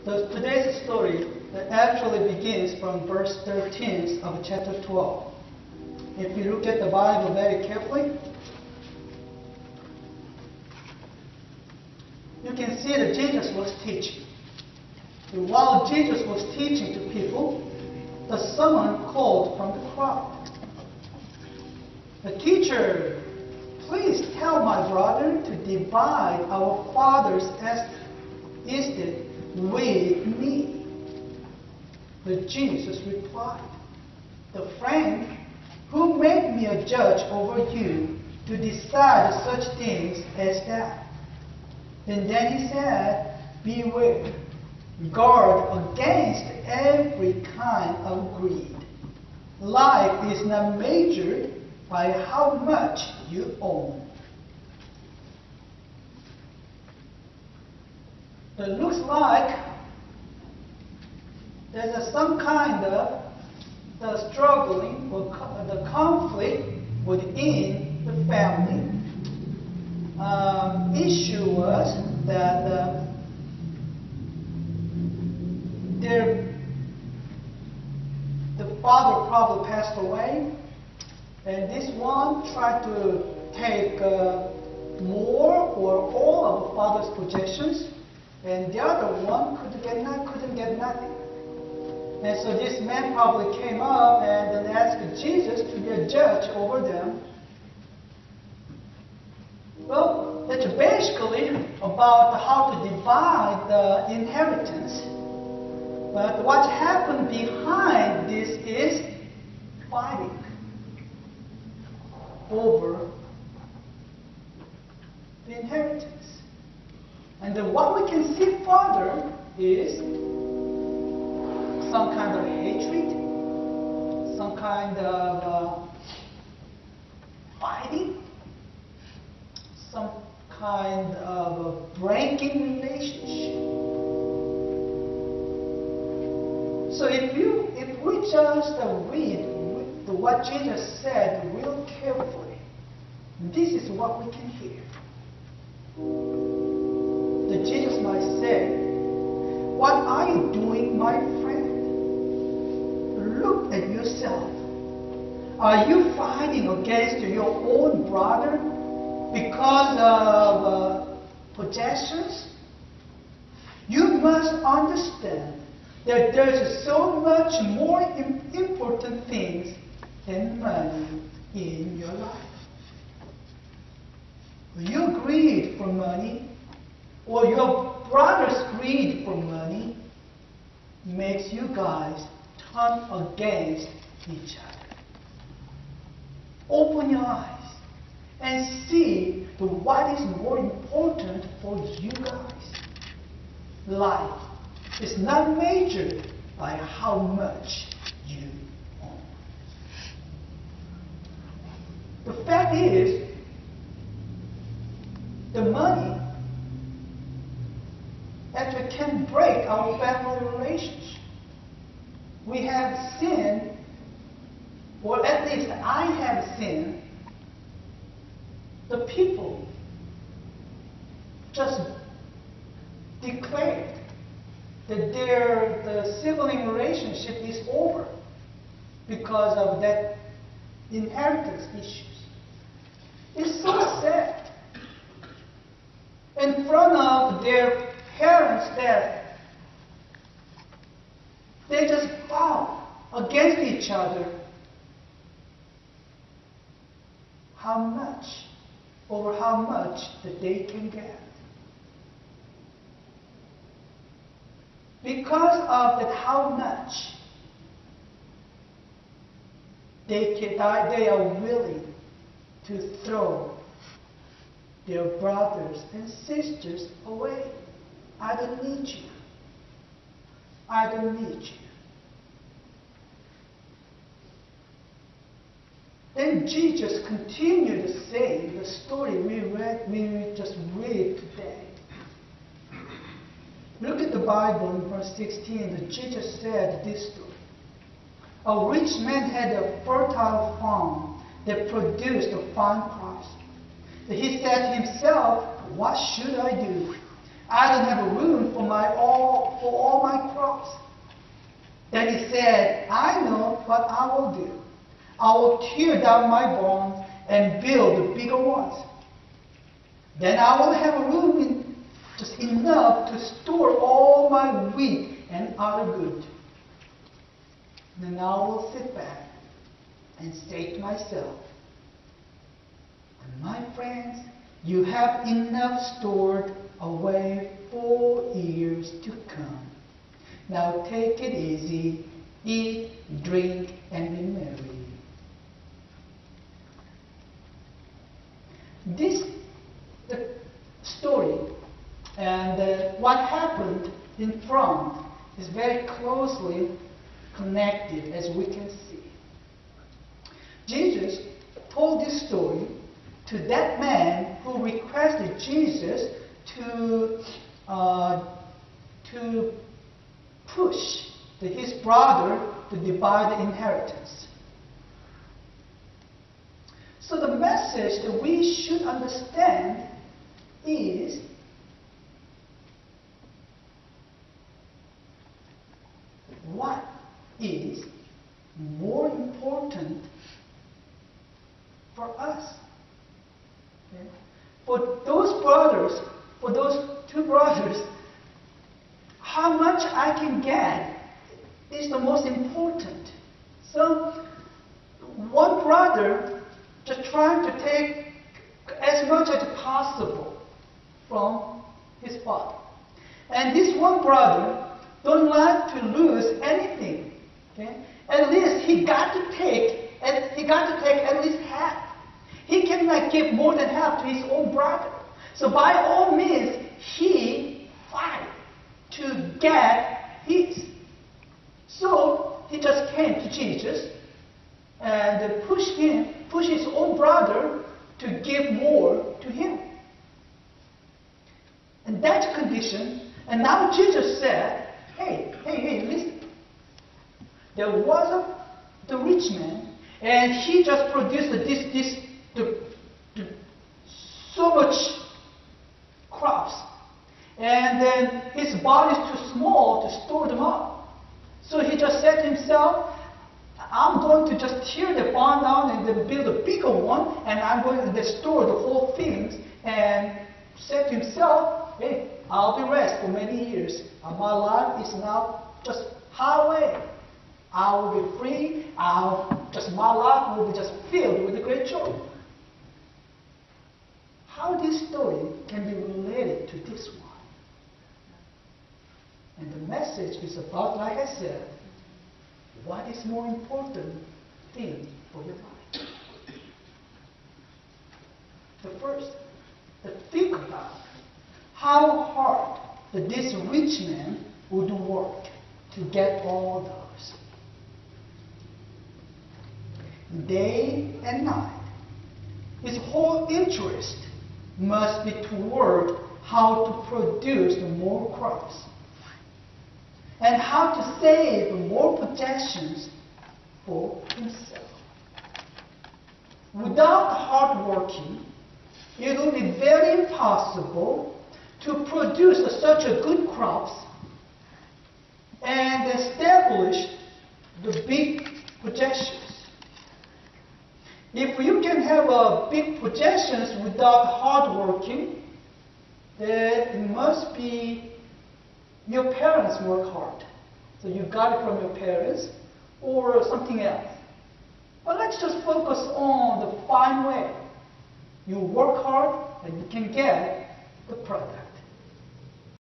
Today's story actually begins from verse 13 of chapter 12. If you look at the Bible very carefully, you can see that Jesus was teaching. And while Jesus was teaching to people, someone called from the crowd. The teacher, please tell my brother to divide our father's estate with me. But Jesus replied, the friend who made me a judge over you to decide such things as that. And then he said, beware, guard against every kind of greed. Life is not measured by how much you own. It looks like there's some kind of the struggling or the conflict within the family. Issue was that the father probably passed away, and this one tried to take more or all of the father's possessions, and the other one couldn't get nothing. And so this man probably came up and then asked Jesus to be a judge over them. Well, it's basically about how to divide the inheritance. But what happened behind this is fighting over the inheritance. And then what we can see further is some kind of hatred, some kind of fighting, some kind of a breaking relationship. So if we just read what Jesus said real carefully, this is what we can hear. That Jesus might say, what are you doing, my friend? Look at yourself. Are you fighting against your own brother because of possessions? You must understand that there's so much more important things than money in your life. Your greed for money or your brother's greed for money makes you guys turn against each other. Open your eyes and see what is more important for you guys. Life is not measured by how much you own. The fact is, the money actually can break our family relationship. We have sinned, or at least I have sinned, the people just declared that the sibling relationship is over because of that inheritance issues. It's so sad. In front of their parents' death, they just fought against each other. How much that they can get. Because of that, how much they are willing to throw their brothers and sisters away. I don't need you. I don't need you. Then Jesus continued to say the story we just read today. Look at the Bible in verse 16 that Jesus said this story. A rich man had a fertile farm that produced a fine crops. He said to himself, what should I do? I don't have room for all all my crops. Then he said, I know what I will do. I will tear down my barns and build bigger ones. Then I will have room just enough to store all my wheat and other goods. Then I will sit back and say to myself, my friends, you have enough stored away for years to come. Now take it easy, eat, drink, and be merry. This the story and what happened in front is very closely connected, as we can see. Jesus told this story to that man who requested Jesus to push his brother to divide the inheritance. So the message that we should understand is what is more important for us. Okay? For those two brothers, how much I can get is the most important. So one brother just trying to take as much as possible from his father. And this one brother don't like to lose anything. Okay? At least he got to take at least half. He cannot give more than half to his own brother. So by all means, he fight to get his. So he just came to Jesus and pushed his own brother to give more to him. And that condition, and now Jesus said, hey, listen. There was the rich man, and he just produced so much crops, and then his body is too small to store them up. So he just said to himself, I'm going to just tear the barn down and then build a bigger one, and I'm going to store the whole things, and said to himself, hey, I'll be rest for many years. My life is now just highway. I will be free. My life will be just filled with great joy. How this story can be related to this one? And the message is about, like I said, what is more important thing for your life? The first, to think about how hard that this rich man would work to get all those. Day and night. His whole interest must be toward how to produce the more crops and how to save more possessions for himself. Without hard working, it will be very impossible to produce such a good crops and establish the big possessions. If you can have big possessions without hard working, then it must be your parents work hard. So you got it from your parents or something else. But let's just focus on the fine way. You work hard and you can get the product.